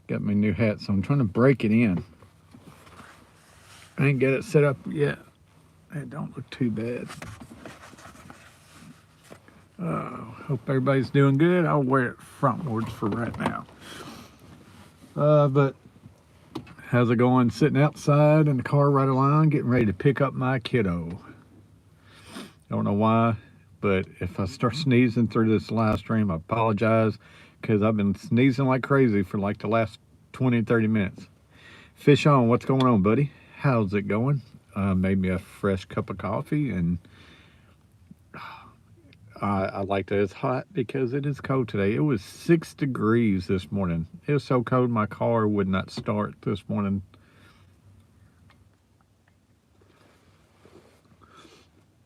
Got my new hat, so I'm trying to break it in. I ain't get it set up yet. It don't look too bad. Hope everybody's doing good. I'll wear it frontwards for right now. But how's it going? Sitting outside in the car right along, getting ready to pick up my kiddo. Don't know why, but if I start sneezing through this live stream, I apologize because I've been sneezing like crazy for like the last 20, 30 minutes. Fish on, what's going on, buddy? How's it going? Made me a fresh cup of coffee, and I like that it's hot because it is cold today. It was 6 degrees this morning. It was so cold my car would not start this morning.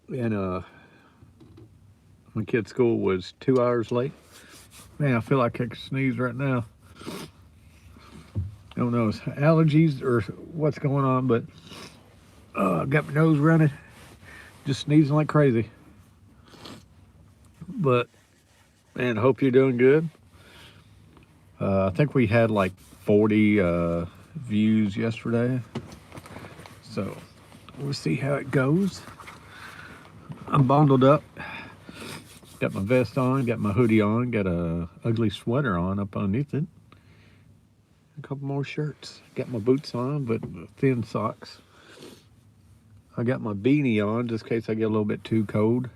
And my kid's school was 2 hours late. Man, I feel like I could sneeze right now. I don't know, it's allergies or what's going on, but I got my nose running, just sneezing like crazy. But man, I hope you're doing good. I think we had like 40 views yesterday, so we'll see how it goes. I'm bundled up, got my vest on, got my hoodie on, got a ugly sweater on up underneath it, a couple more shirts, got my boots on but thin socks. I got my beanie on just in case I get a little bit too cold.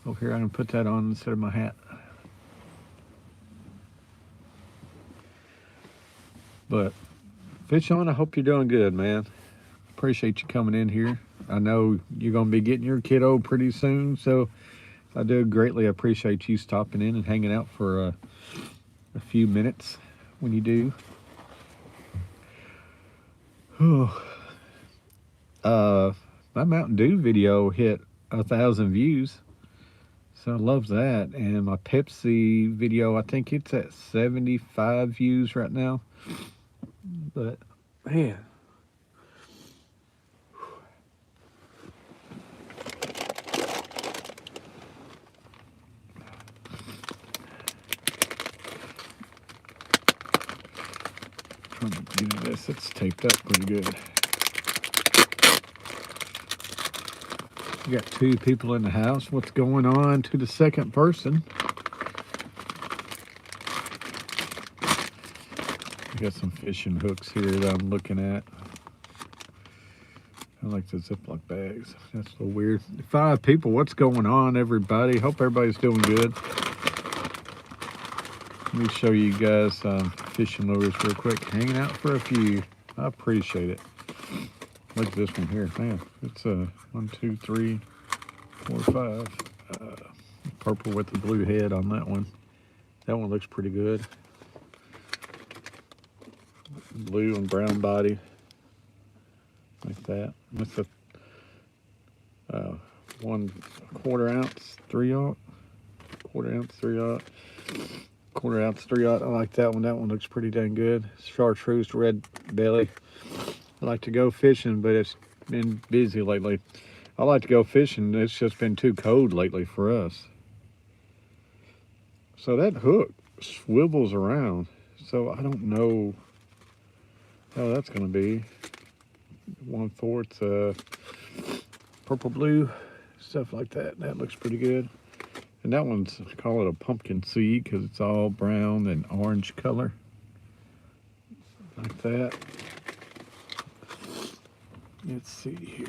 Over here I can put that on instead of my hat. But Fish on, I hope you're doing good, man. Appreciate you coming in here. I know you're going to be getting your kiddo pretty soon, so I do greatly appreciate you stopping in and hanging out for a few minutes when you do. My Mountain Dew video hit 1,000 views, so I love that. And my Pepsi video, I think it's at 75 views right now. But man, trying to do this, it's taped up pretty good. We got 2 people in the house. What's going on to the second person? I got some fishing hooks here that I'm looking at. I like the Ziploc bags. That's a little weird. 5 people. What's going on, everybody? Hope everybody's doing good. Let me show you guys fishing lures real quick. Hanging out for a few. I appreciate it. Look at this one here. Man, it's 1, 2, 3, 4, 5. Purple with the blue head on that one. That one looks pretty good. Blue and brown body. Like that. That's a 1/4 ounce 3/0. 1/4 ounce 3/0. 1/4 ounce 3/0. I like that one. That one looks pretty dang good. Chartreuse red belly. I like to go fishing, but it's been busy lately. I like to go fishing. It's just been too cold lately for us. So that hook swivels around. So I don't know how that's going to be. 1/4 purple blue, stuff like that. That looks pretty good. And that one's, I call it a pumpkin seed because it's all brown and orange color. Like that. Let's see here.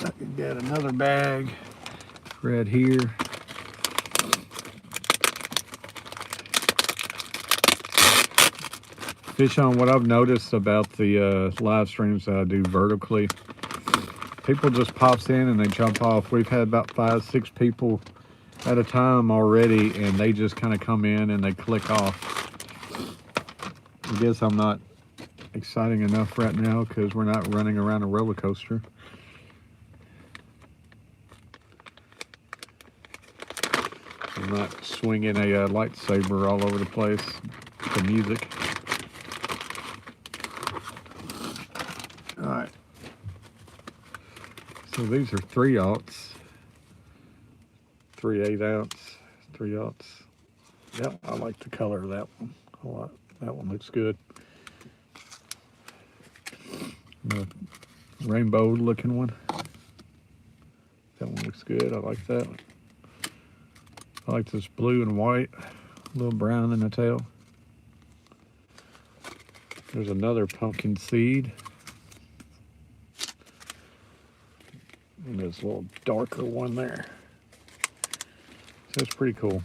I can get another bag right here. Fish on, what I've noticed about the live streams that I do vertically, people just pops in and they jump off. We've had about 5, 6 people at a time already, and they just kind of come in and they click off. I guess I'm not exciting enough right now because we're not running around a roller coaster. I'm not swinging a lightsaber all over the place to music. All right. So these are 3/0. 3/8 ounce, 3/0. Yep, I like the color of that one a lot. That one looks good. The rainbow looking one. That one looks good. I like that one. I like this blue and white, a little brown in the tail. There's another pumpkin seed. And there's a little darker one there. So it's pretty cool.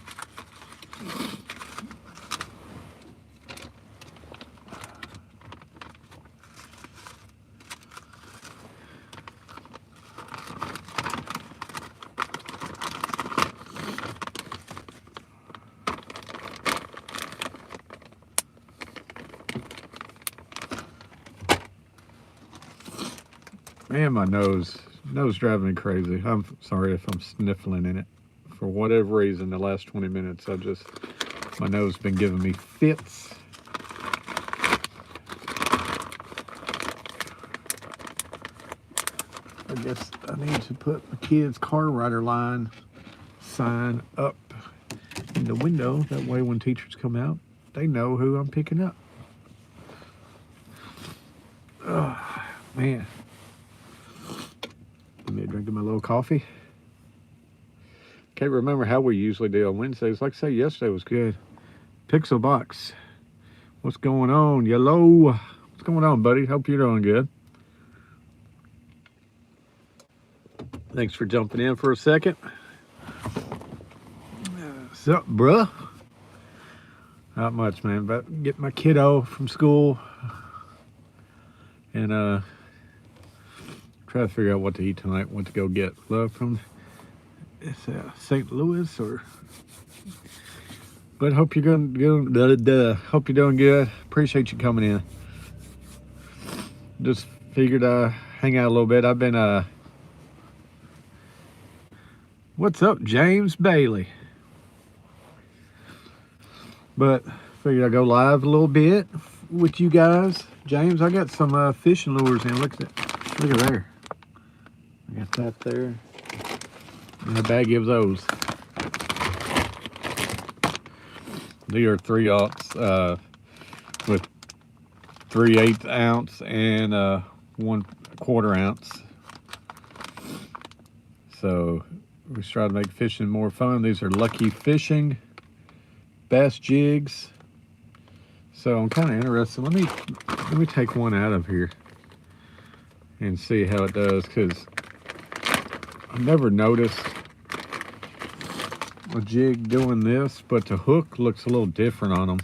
Man, my nose driving me crazy. I'm sorry if I'm sniffling in it. For whatever reason, the last 20 minutes, my nose has been giving me fits. I guess I need to put my kid's car rider line sign up in the window. That way when teachers come out, they know who I'm picking up. Oh, man. Let me drink my little coffee. Can't remember how we usually do on Wednesdays. Like I say, yesterday was good. Pixel Box. What's going on? Yellow. What's going on, buddy? Hope you're doing good. Thanks for jumping in for a second. What's up, bruh? Not much, man. But get my kiddo from school and try to figure out what to eat tonight. What to go get. Love from St. Louis or. But hope you're hope you're doing good. Appreciate you coming in. Just figured hang out a little bit. I've been what's up, James Bailey? But figured I'd go live a little bit with you guys. James, I got some fishing lures in. Look at there. I got that there. And a bag of those. These are 3/0 with 3/8 ounce and 1/4 ounce. So we try to make fishing more fun. These are Lucky Fishing bass jigs. So I'm kind of interested. Let me take one out of here and see how it does, because I've never noticed a jig doing this, but the hook looks a little different on them.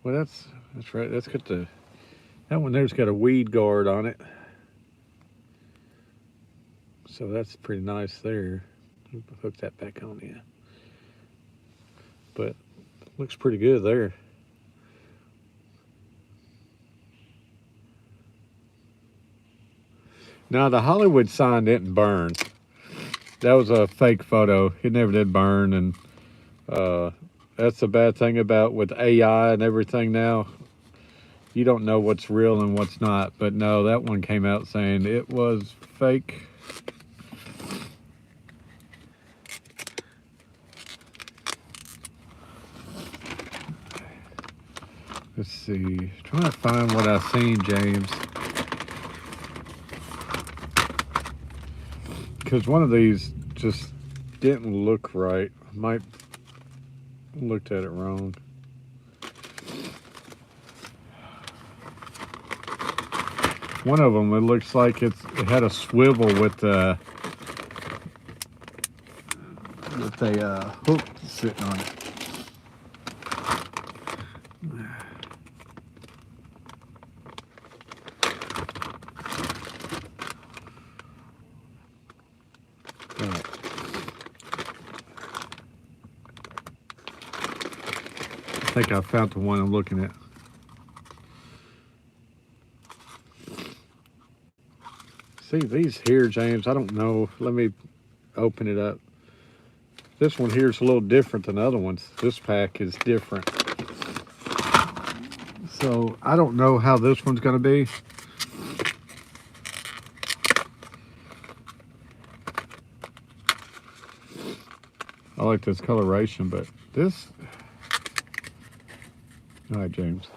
Well, that's right. That's got that one there's got a weed guard on it, so that's pretty nice there. Hook that back on in, but looks pretty good there. Now the Hollywood sign didn't burn. That was a fake photo. It never did burn, and that's the bad thing about with AI and everything now. You don't know what's real and what's not. But no, that one came out saying it was fake. Let's see. Trying to find what I seen, James. Because one of these just didn't look right. I might have looked at it wrong. One of them, it looks like it had a swivel with a hook sitting on it. I think I found the one I'm looking at. See these here, James, I don't know. Let me open it up. This one here is a little different than the other ones. This pack is different. So I don't know how this one's going to be. I like this coloration, but this... All right, James.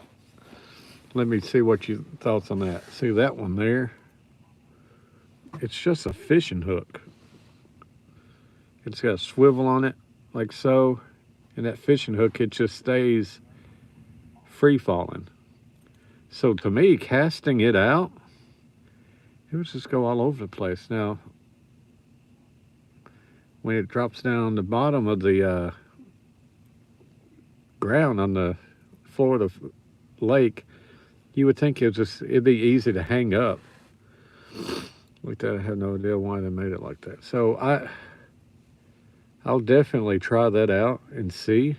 Let me see what your thoughts on that. See that one there? It's just a fishing hook. It's got a swivel on it, like so. And that fishing hook, it just stays free falling. So to me, casting it out, it would just go all over the place. Now, when it drops down the bottom of the ground on the floor of the lake, you would think it'd be easy to hang up. Like that, I have no idea why they made it like that. So I'll definitely try that out and see.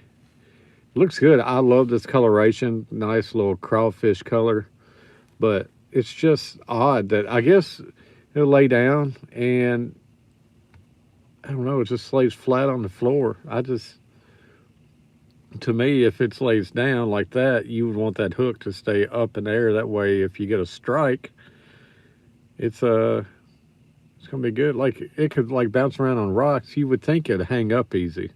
Looks good. I love this coloration. Nice little crawfish color. But it's just odd that I guess it'll lay down and I don't know, it just lays flat on the floor. To me, if it lays down like that, you would want that hook to stay up in the air. That way, if you get a strike, it's gonna be good. Like it could like bounce around on rocks. You would think it'd hang up easy.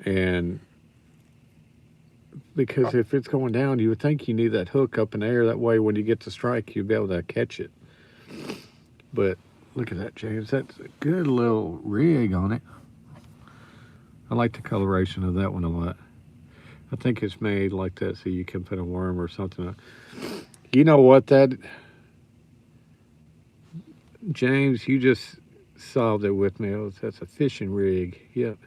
And because if it's going down, you would think you need that hook up in the air. That way, when you get the strike, you'll be able to catch it. But look at that, James. That's a good little rig on it. I like the coloration of that one a lot. I think it's made like that so you can put a worm or something on. You know what that... James, you just solved it with me. That's a fishing rig. Yep.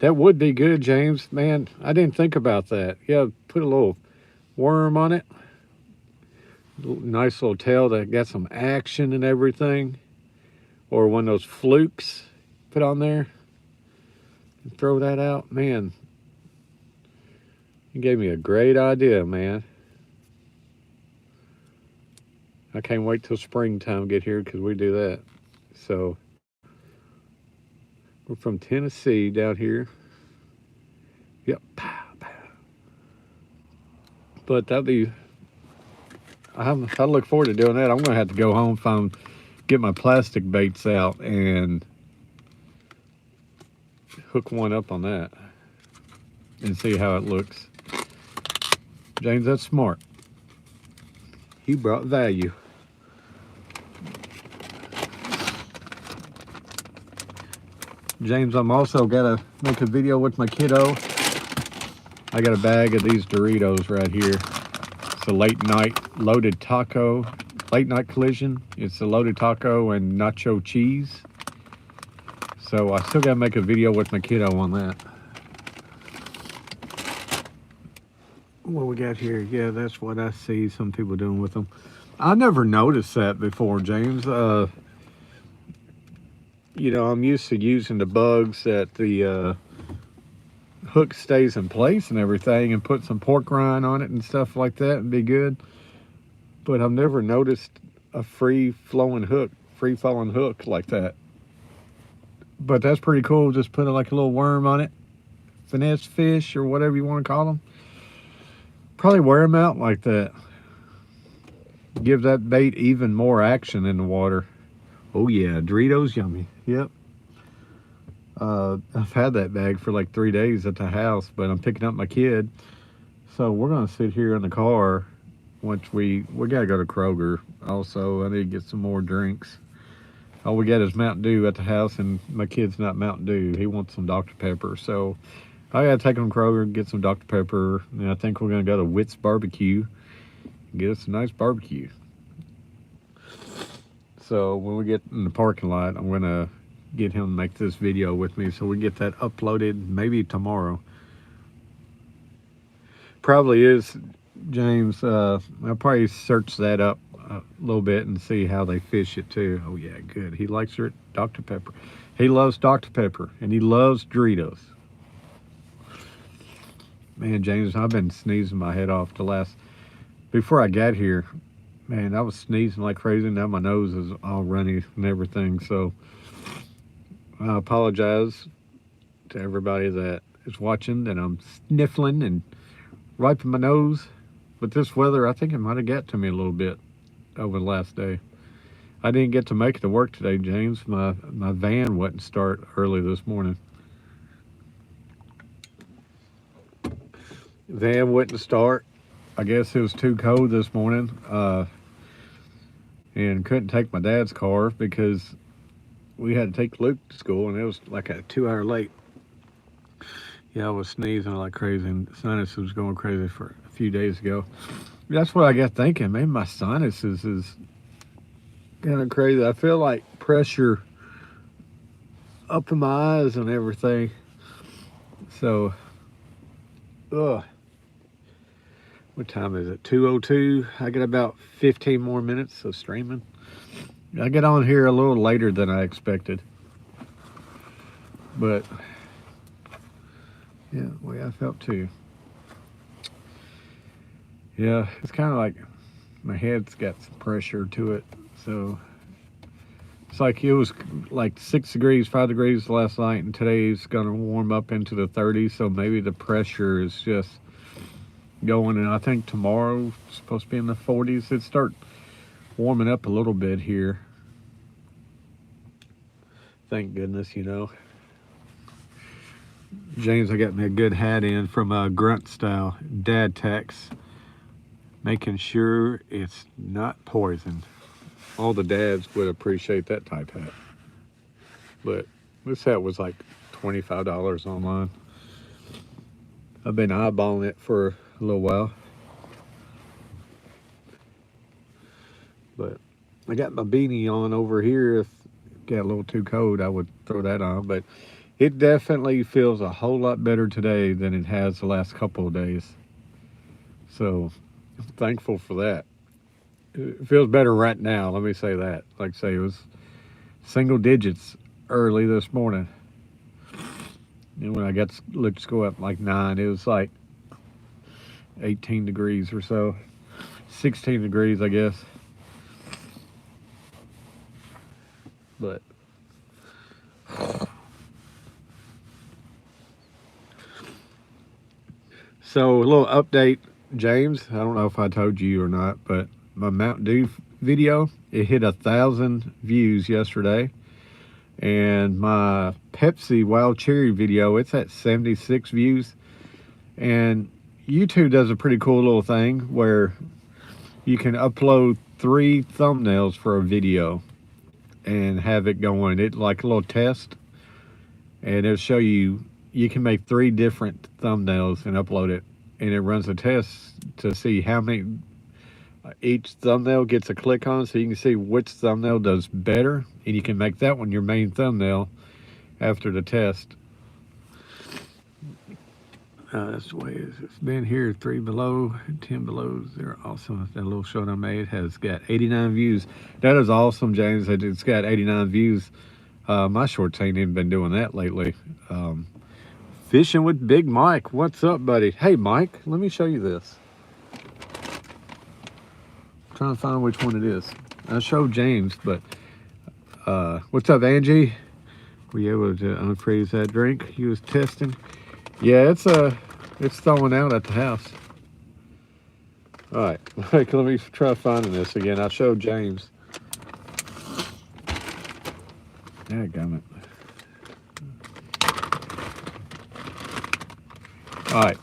That would be good, James. Man, I didn't think about that. Yeah, put a little worm on it. Nice little tail that got some action and everything. Or one of those flukes put on there. And throw that out. Man, you gave me a great idea, man. I can't wait till springtime to get here because we do that. So, we're from Tennessee down here. Yep. But I look forward to doing that. I'm going to have to go home, get my plastic baits out and hook one up on that and see how it looks. James, that's smart. He brought value. James, I'm also gotta make a video with my kiddo. I got a bag of these Doritos right here. It's a late night loaded taco, late night collision. It's a loaded taco and nacho cheese. So I still gotta make a video with my kiddo on that. What we got here? Yeah, that's what I see some people doing with them. I never noticed that before, James. You know, I'm used to using the bugs that the hook stays in place and everything and put some pork rind on it and stuff like that and be good. But I've never noticed a free-falling hook like that. But that's pretty cool. Just put like a little worm on it. Finesse fish or whatever you want to call them. Probably wear them out like that. Give that bait even more action in the water. Oh yeah, Doritos yummy. Yep. I've had that bag for like 3 days at the house, but I'm picking up my kid. So we're gonna sit here in the car once we gotta go to Kroger also. I need to get some more drinks. All we got is Mountain Dew at the house, and my kid's not Mountain Dew. He wants some Dr. Pepper. So I gotta take him to Kroger and get some Dr. Pepper. And I think we're gonna go to Witt's Barbecue and get us a nice barbecue. So when we get in the parking lot, I'm gonna get him to make this video with me so we get that uploaded maybe tomorrow. Probably is, James. I'll probably search that up a little bit and see how they fish it too. Oh yeah, good. He likes her Dr. Pepper. He loves Dr. Pepper and he loves Doritos. Man, James, I've been sneezing my head off before I got here. Man, I was sneezing like crazy. Now my nose is all runny and everything. So I apologize to everybody that is watching that I'm sniffling and wiping my nose. But this weather, I think it might have got to me a little bit over the last day. I didn't get to make it to work today, James. My van wouldn't start early this morning. Van wouldn't start. I guess it was too cold this morning. And couldn't take my dad's car because we had to take Luke to school, and it was like a 2-hour late. Yeah, I was sneezing like crazy, and sinus was going crazy for a few days ago. That's what I got thinking. Maybe my sinuses is kind of crazy. I feel like pressure up in my eyes and everything. So, ugh. What time is it? 2:02. I got about 15 more minutes of streaming. I get on here a little later than I expected. But, yeah, the way I felt too. Yeah, it's kind of like my head's got some pressure to it. So, it's like it was like 6 degrees, 5 degrees last night, and today's going to warm up into the 30s. So maybe the pressure is just going, and I think tomorrow it's supposed to be in the 40s. It start warming up a little bit here. Thank goodness, you know. James, I got me a good hat in from Grunt Style Dad Tax, making sure it's not poison. All the dads would appreciate that type hat. But this hat was like $25 online. I've been eyeballing it for a little while. But I got my beanie on over here. If it got a little too cold, I would throw that on. But it definitely feels a whole lot better today than it has the last couple of days. So I'm thankful for that. It feels better right now, let me say that. Like I say, it was single digits early this morning. And when I got to look to school at like 9, it was like 18 degrees or so. 16 degrees, I guess. But so a little update, James. I don't know if I told you or not, but my Mountain Dew video, it hit 1,000 views yesterday. And my Pepsi Wild Cherry video, it's at 76 views. And YouTube does a pretty cool little thing where you can upload 3 thumbnails for a video and have it going. It's like a little test, and it'll show you can make 3 different thumbnails and upload it, and it runs a test to see how many each thumbnail gets a click on, so you can see which thumbnail does better, and you can make that one your main thumbnail after the test. That's the way it's been here. 3 below, 10 below. They're awesome. That little short I made has got 89 views. That is awesome, James. It's got 89 views. My shorts ain't even been doing that lately. Fishing with Big Mike. What's up, buddy? Hey, Mike, let me show you this. I'm trying to find which one it is. I showed James, but what's up, Angie? Were you able to unfreeze that drink he was testing? Yeah, it's thawing out at the house. All right, let me try finding this again. I showed James. Dadgummit. All right.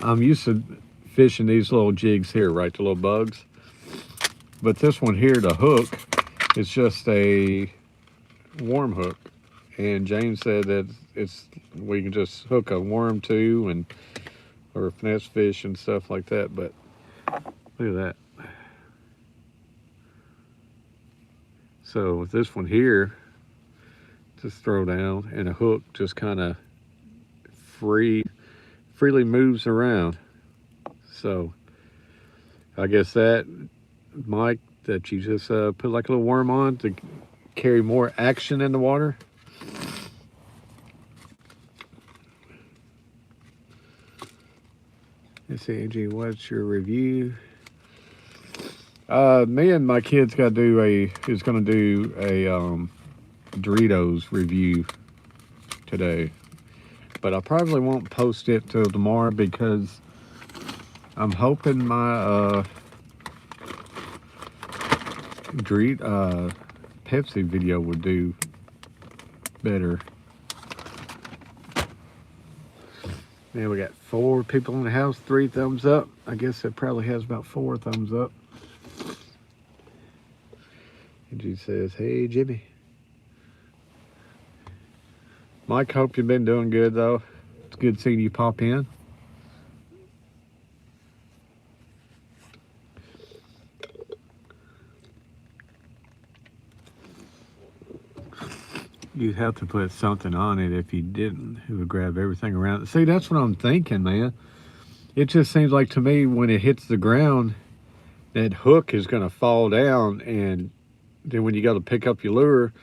I'm used to fishing these little jigs here, right? The little bugs. But this one here, the hook, is just a worm hook. And James said that we can just hook a worm to, or finesse fish and stuff like that. But look at that. So with this one here, just throw down, and a hook just kind of freely moves around. So I guess that, Mike, that you just put like a little worm on to carry more action in the water. Let's see, Angie, what's your review? Me and my kids gonna do a Doritos review today, but I probably won't post it till tomorrow because I'm hoping my Pepsi video would do better. Man, we got 4 people in the house, 3 thumbs up. I guess it probably has about 4 thumbs up. And she says, hey, Jimmy. Mike, hope you've been doing good, though. It's good seeing you pop in. You'd have to put something on it. If you didn't, it would grab everything around it. See, that's what I'm thinking, man. It just seems like to me when it hits the ground, that hook is going to fall down, and then when you go to pick up your lure,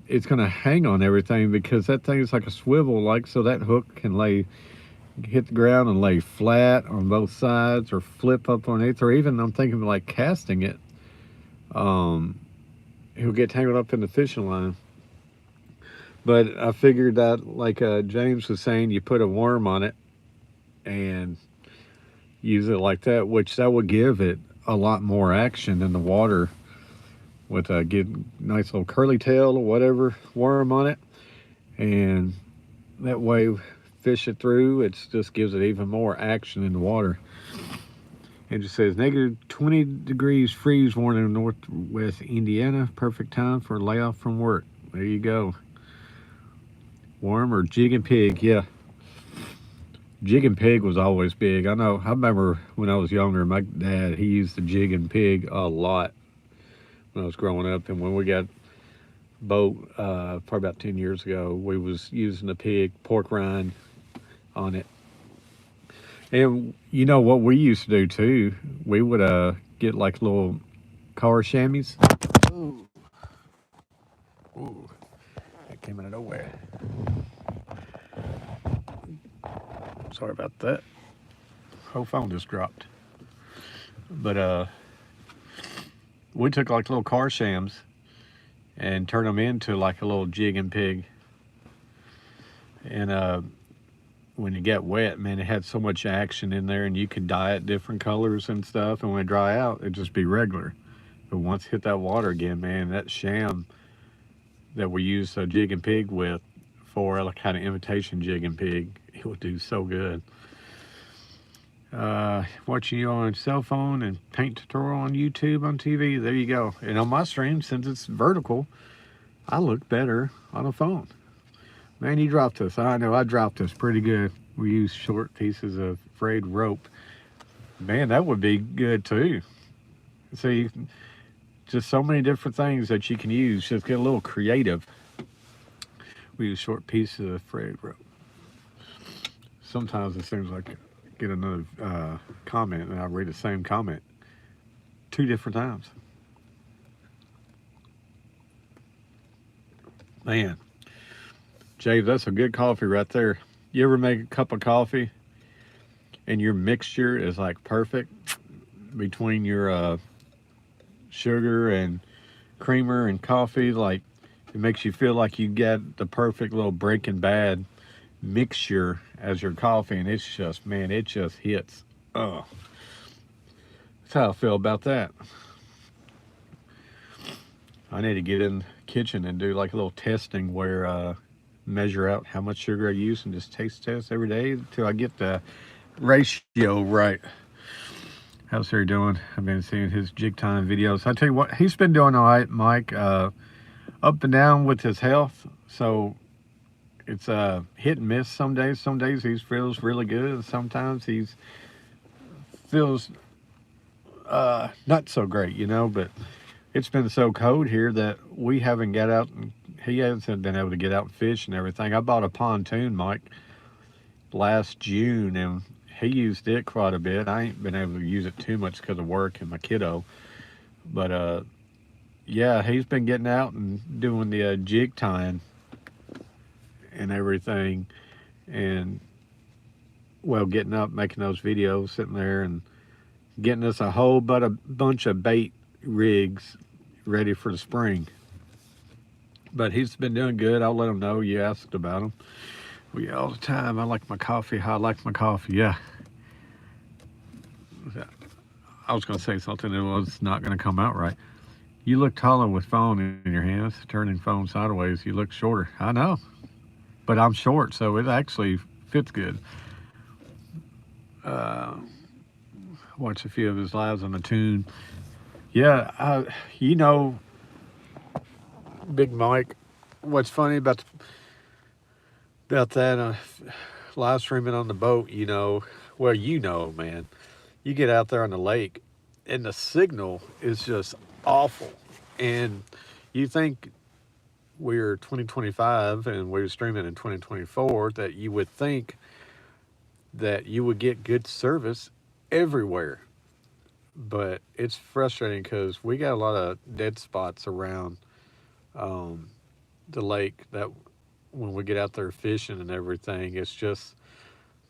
it's going to hang on everything because that thing is like a swivel, like, so that hook can hit the ground and lay flat on both sides or flip up underneath, or even I'm thinking like casting it. He'll get tangled up in the fishing line. But I figured that, like James was saying, you put a worm on it and use it like that, which that would give it a lot more action in the water with a nice little curly tail or whatever worm on it. And that way, fish it through, it just gives it even more action in the water. It just says -20 degrees freeze warning in northwest Indiana. Perfect time for a layoff from work. There you go. Worm or jig and pig, yeah. Jig and pig was always big. I remember when I was younger, my dad, he used the jig and pig a lot when I was growing up. And when we got boat, probably about 10 years ago, we was using the pig pork rind on it. And you know what we used to do too? We would get like little car chamois. Ooh. Ooh. That came out of nowhere. Sorry about that. Whole phone just dropped. But we took like little car shams and turned them into like a little jig and pig. And when it got wet, man, it had so much action in there, and you could dye it different colors and stuff. And when it dry out, it'd just be regular. But once it hit that water again, man, that sham that we use a jig and pig with for like kind of imitation jig and pig, it will do so good. Watching you on cell phone and paint tutorial on YouTube, on TV, there you go. And on my stream, since it's vertical, I look better on a phone. Man, you dropped this. I know I dropped this pretty good. We use short pieces of frayed rope. Man, that would be good too. See, just so many different things that you can use. Just get a little creative. We use short pieces of frayed rope. Sometimes it seems like I get another comment and I read the same comment 2 different times. Man, James, that's a good coffee right there. You ever make a cup of coffee and your mixture is like perfect between your sugar and creamer and coffee? Like, it makes you feel like you get the perfect little Breaking Bad mixture as your coffee, and it's just, man, it just hits. Oh, that's how I feel about that. I need to get in the kitchen and do like a little testing where measure out how much sugar I use and just taste test every day until I get the ratio right. How's Harry doing? I've been seeing his jig time videos. I tell you what, he's been doing all right, Mike. Up and down with his health, so it's hit and miss some days. Some days he feels really good, and sometimes he feels not so great, you know. But it's been so cold here that we haven't got out, and he hasn't been able to get out and fish and everything. I bought a pontoon, Mike, last June, and he used it quite a bit. I ain't been able to use it too much because of work and my kiddo, but yeah, he's been getting out and doing the jig tying and everything, and well, getting up, making those videos, sitting there and getting us a whole bunch of bait rigs ready for the spring. But he's been doing good. I'll let him know you asked about him. We all the time, I like my coffee. I like my coffee, yeah. I was going to say something that was not going to come out right. You look taller with phone in your hands, turning phone sideways. You look shorter. I know, but I'm short, so it actually fits good. Uh, watch a few of his lives on the tune. Yeah, you know, Big Mike. What's funny about that live streaming on the boat? Well, man, you get out there on the lake, and the signal is just awful, and you think we're 2025 and we're streaming in 2024 that you would think that you would get good service everywhere. But it's frustrating because we got a lot of dead spots around um, the lake that when we get out there fishing and everything, it's just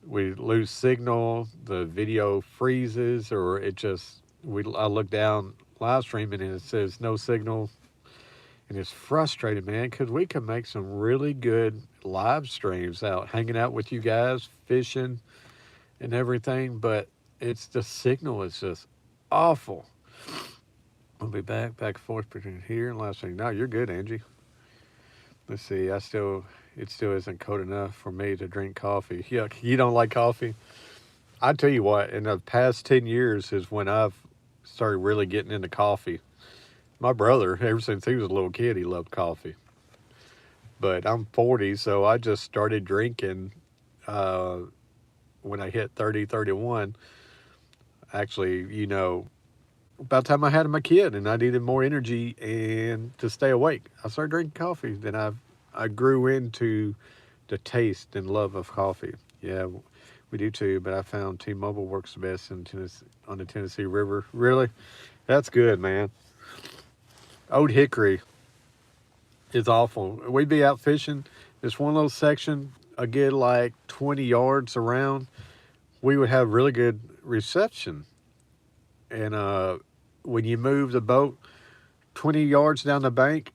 we lose signal, the video freezes, or it just I look down live streaming and it says no signal, and it's frustrating, man, because we can make some really good live streams out hanging out with you guys, fishing and everything, but it's the signal is just awful. We'll be back and forth between here and live stream. No, you're good, Angie. Let's see. It still isn't cold enough for me to drink coffee. Yuck, you don't like coffee? I tell you what, in the past 10 years is when I've started really getting into coffee. My brother, ever since he was a little kid, he loved coffee. But I'm 40, so I just started drinking uh, when I hit 30, 31. Actually, about the time I had my kid and I needed more energy and to stay awake, I started drinking coffee. Then I grew into the taste and love of coffee. Yeah, we do too, but I found T-Mobile works the best in Tennessee, on the Tennessee River. Really? That's good, man. Old Hickory is awful. We'd be out fishing. This one little section, I get like 20 yards around. We would have really good reception. And when you move the boat 20 yards down the bank,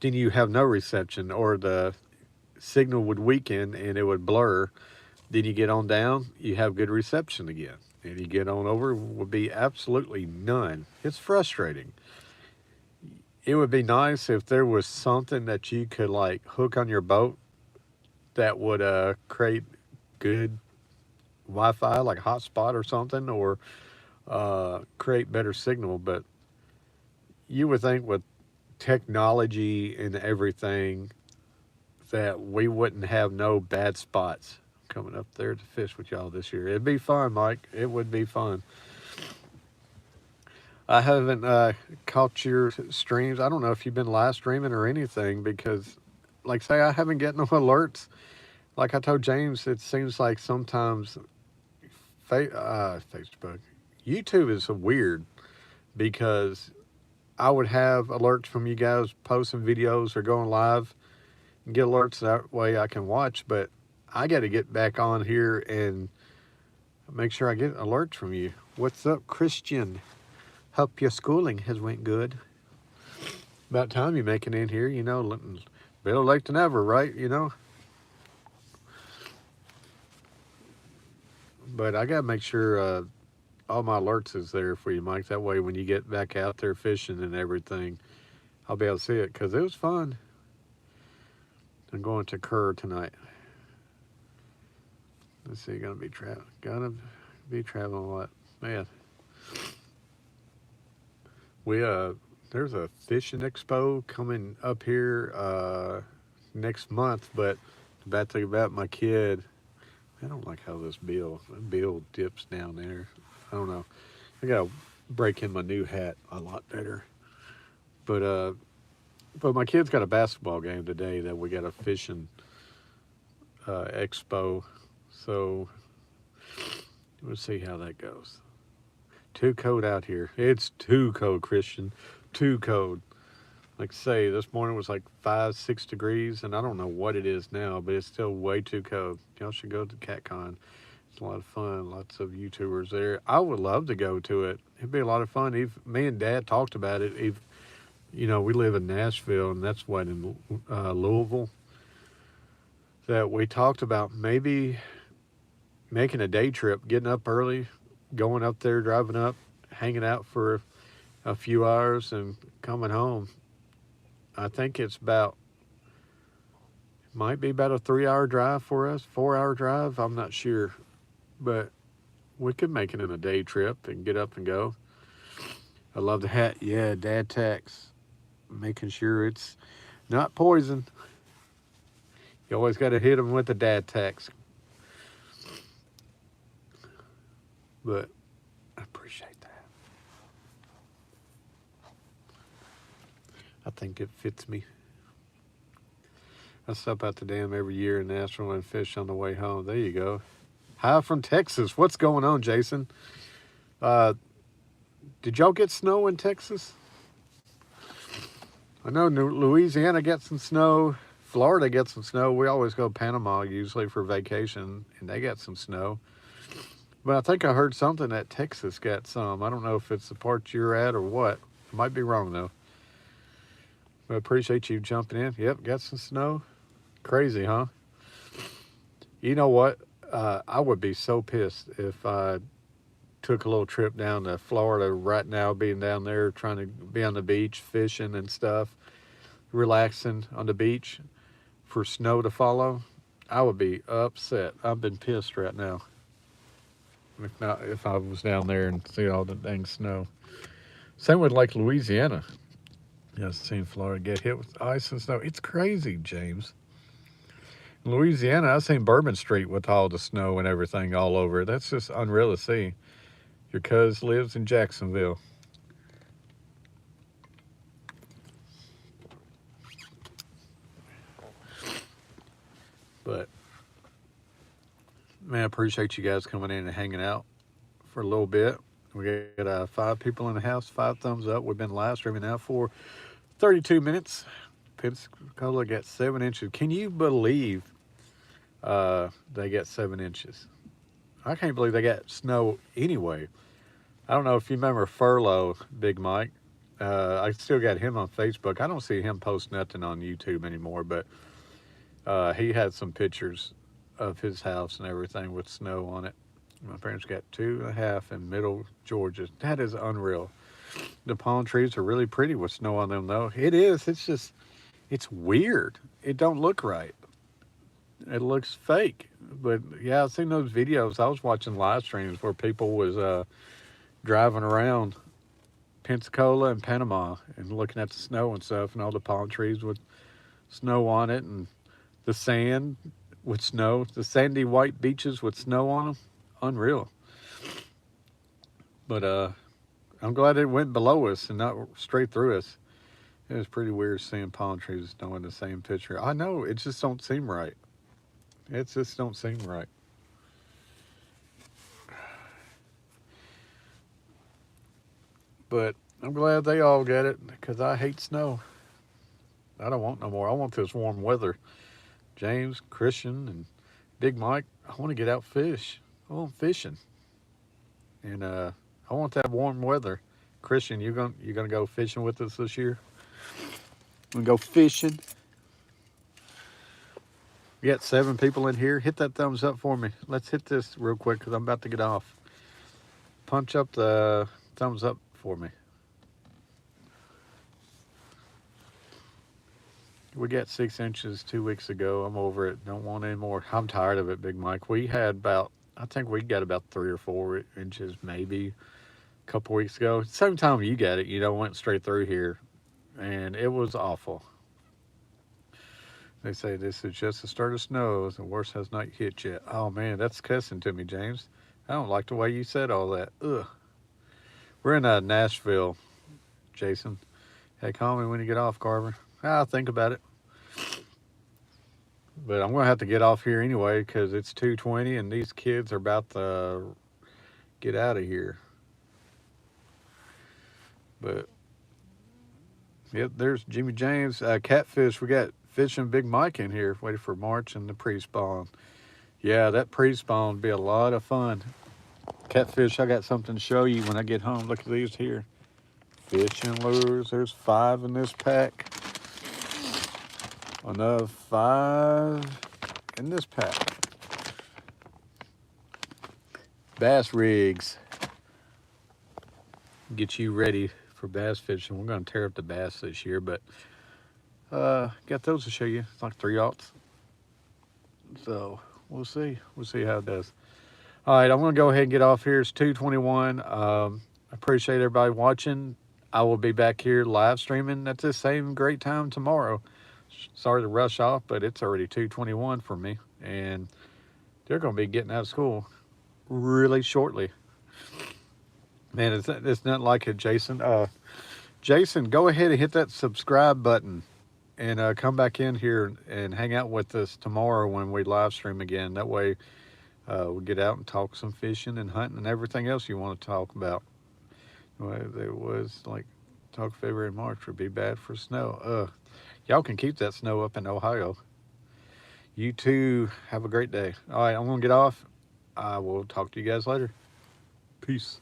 then you have no reception, or the signal would weaken and it would blur. Then you get on down, you have good reception again. And you get on over, would be absolutely none. It's frustrating. It would be nice if there was something that you could like hook on your boat that would create good Wi-Fi, like a hotspot or something, or create better signal. But you would think with technology and everything that we wouldn't have no bad spots coming up there to fish with y'all this year. It'd be fun, Mike. It would be fun. I haven't caught your streams. I don't know if you've been live streaming or anything because, like, say, I haven't get no alerts. Like I told James, it seems like sometimes Facebook, YouTube is weird because I would have alerts from you guys posting videos or going live and get alerts that way I can watch. But I got to get back on here and make sure I get alerts from you. What's up, Christian? Hope your schooling has went good. About time you making in here, better late than never, right? But I gotta make sure all my alerts is there for you, Mike. That way, when you get back out there fishing and everything, I'll be able to see it because it was fun. I'm going to Kerr tonight. Let's see, gonna be traveling a lot, man. There's a fishing expo coming up here next month, but the bad thing about my kid, I don't like how this bill dips down there. I don't know. I gotta break in my new hat a lot better. But my kid's got a basketball game today that we got a fishing expo, so we'll see how that goes. Too cold out here. It's too cold, Christian. Too cold. Like I say, this morning was like 5-6 degrees, and I don't know what it is now, but it's still way too cold. Y'all should go to CatCon. It's a lot of fun. Lots of YouTubers there. I would love to go to it. It'd be a lot of fun. Me and Dad talked about it. We live in Nashville, and that's what, in Louisville, that we talked about maybe making a day trip, getting up early, going up there, driving up, hanging out for a few hours and coming home. I think it's about, might be about a 3 hour drive for us, 4 hour drive. I'm not sure, but we could make it in a day trip and get up and go. I love the hat. Yeah, dad tax, making sure it's not poison. You always got to hit them with the dad tax. But I appreciate that. I think it fits me. I stop at the dam every year in Nashville and fish on the way home. There you go. Hi from Texas. What's going on, Jason? Did y'all get snow in Texas? I know Louisiana gets some snow. Florida gets some snow. We always go to Panama usually for vacation, and they got some snow. But I think I heard something that Texas got some. I don't know if it's the part you're at or what. I might be wrong, though. But I appreciate you jumping in. Yep, got some snow. Crazy, huh? You know what? I would be so pissed if I took a little trip down to Florida right now, being down there, trying to be on the beach, fishing and stuff, relaxing on the beach for snow to follow. I would be upset. I've been pissed right now. If I was down there and see all the dang snow. Same with like Louisiana. Yeah, I've seen Florida get hit with ice and snow. It's crazy, James. In Louisiana, I've seen Bourbon Street with all the snow and everything all over it. That's just unreal to see. Your cuz lives in Jacksonville. But, man, I appreciate you guys coming in and hanging out for a little bit. We got 5 people in the house, 5 thumbs up. We've been live streaming now for 32 minutes. Pensacola got 7 inches. Can you believe they got 7 inches? I can't believe they got snow anyway. I don't know if you remember Furlough, Big Mike. I still got him on Facebook. I don't see him post nothing on YouTube anymore, but he had some pictures of his house and everything with snow on it. My parents got 2.5 in middle Georgia. That is unreal. The palm trees are really pretty with snow on them, though. It is. It's just, it's weird. It don't look right. It looks fake. But yeah, I've seen those videos. I was watching live streams where people was driving around Pensacola and Panama and looking at the snow and stuff, and all the palm trees with snow on it, and the sand with snow, the sandy white beaches with snow on them. Unreal. But I'm glad it went below us and not straight through us. It was pretty weird seeing palm trees with snow in the same picture. I know, it just don't seem right. It just don't seem right. But I'm glad they all get it, because I hate snow. I don't want no more. I want this warm weather. James, Christian, and Big Mike, I want to get out fish. I want fishing. And I want that warm weather. Christian, you gonna go fishing with us this year? We go fishing. We got 7 people in here. Hit that thumbs up for me. Let's hit this real quick because I'm about to get off. Punch up the thumbs up for me. We got 6 inches 2 weeks ago. I'm over it. Don't want any more. I'm tired of it, Big Mike. We had about, I think we got about 3 or 4 inches maybe a couple weeks ago. Same time you got it, went straight through here. And it was awful. They say this is just the start of snow. The worst has not hit yet. Oh, man, that's cussing to me, James. I don't like the way you said all that. Ugh. We're in Nashville, Jason. Hey, call me when you get off, Carver. I'll think about it. But I'm going to have to get off here anyway because it's 2:20 and these kids are about to get out of here. But, yep, there's Jimmy James. Catfish, we got Fishing Big Mike in here, waiting for March and the pre-spawn. Yeah, that pre-spawn would be a lot of fun. Catfish, I got something to show you when I get home. Look at these here. Fishing lures. There's 5 in this pack. Another 5 in this pack. Bass rigs. Get you ready for bass fishing. We're going to tear up the bass this year, but got those to show you. It's like 3/0. So we'll see. We'll see how it does. All right, I'm going to go ahead and get off here. It's 2:21. Appreciate everybody watching. I will be back here live streaming at the same great time tomorrow. Sorry to rush off, but it's already 2:21 for me, and they're going to be getting out of school really shortly. Man, it's not like it, Jason. Jason, go ahead and hit that subscribe button and come back in here and hang out with us tomorrow when we live stream again. That way we'll get out and talk some fishing and hunting and everything else you want to talk about. Well, it was like talk February and March would be bad for snow. Y'all can keep that snow up in Ohio. You too. Have a great day. All right, I'm going to get off. I will talk to you guys later. Peace.